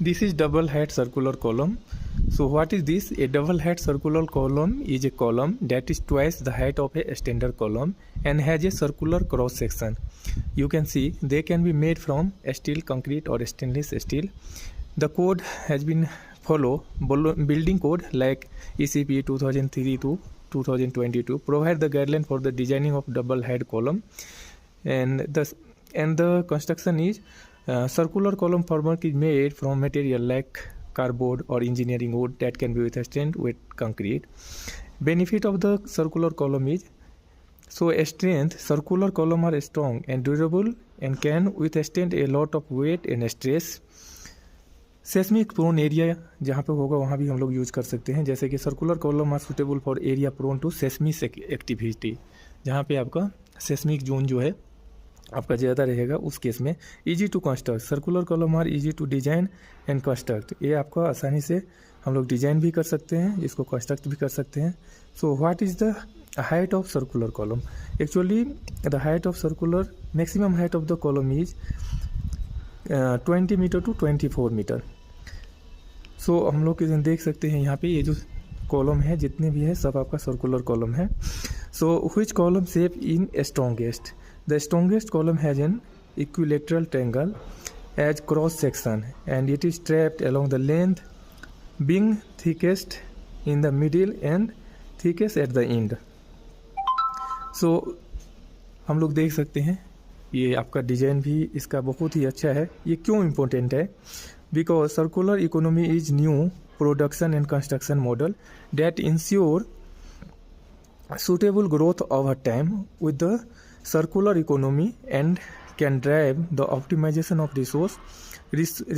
This is double head circular column. So what is this? A double head circular column is a column that is twice the height of a standard column and has a circular cross section. You can see they can be made from steel, concrete or stainless steel. The code has been follow building code like ECP 2003 to 2022 provide the guideline for the designing of double head column, and the construction is circular column framework is made from material like cardboard or engineering wood that can be withstand with concrete. Benefit of the circular column is strength. Circular column are strong and durable and can withstand a lot of weight and stress. Seismic prone area जहाँ पे होगा वहाँ भी हम लोग use कर सकते हैं, जैसे कि circular column are suitable for area prone to seismic activity, जहाँ पे आपका सेस्मिक जोन जो है आपका ज़्यादा रहेगा उस केस में. Easy to construct. Circular column are easy to design and construct. ये आपका आसानी से हम लोग डिजाइन भी कर सकते हैं, इसको कंस्ट्रक्ट भी कर सकते हैं. So what is the height of circular column? Actually the height of circular maximum height of the column is 20 metre to 24 metre. So हम लोग देख सकते हैं यहाँ पे ये जो कॉलम है जितने भी है सब आपका सर्कुलर कॉलम है. So which column shape in strongest? The strongest column has an equilateral triangle as cross section and it is tapered along the length, being thickest in the middle and thickest at the end. So हम लोग देख सकते हैं ये आपका design भी इसका बहुत ही अच्छा है. ये क्यों इम्पोर्टेंट है? Because circular economy is new production and construction model that ensure suitable growth over time with the circular economy and can drive the optimization of resource,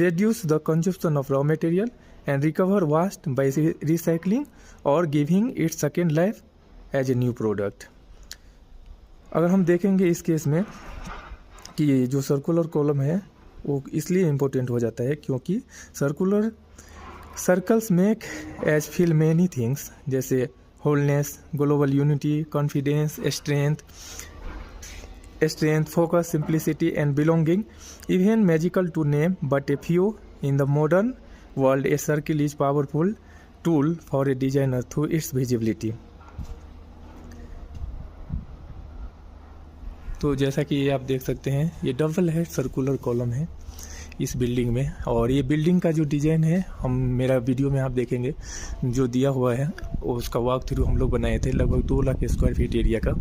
reduce the consumption of raw material and recover waste by recycling or giving it second life as a new product. अगर हम देखेंगे इस case में कि जो circular column है वो इसलिए इम्पोर्टेंट हो जाता है क्योंकि circles make us feel many things, जैसे wholeness, global unity, confidence, strength, focus, simplicity and belonging, even magical to name but a few. In the modern world, a circle is powerful tool for a designer through its visibility. तो जैसा कि ये आप देख सकते हैं ये double head circular column है इस बिल्डिंग में, और ये बिल्डिंग का जो डिज़ाइन है हम मेरा वीडियो में आप देखेंगे जो दिया हुआ है उसका वॉक थ्रू हम लोग बनाए थे लगभग 2 लाख स्क्वायर फीट एरिया का,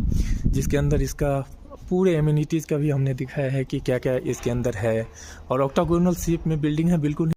जिसके अंदर इसका पूरे एमिनिटीज़ का भी हमने दिखाया है कि क्या क्या इसके अंदर है. और ऑक्टागोनल शेप में बिल्डिंग है, बिल्कुल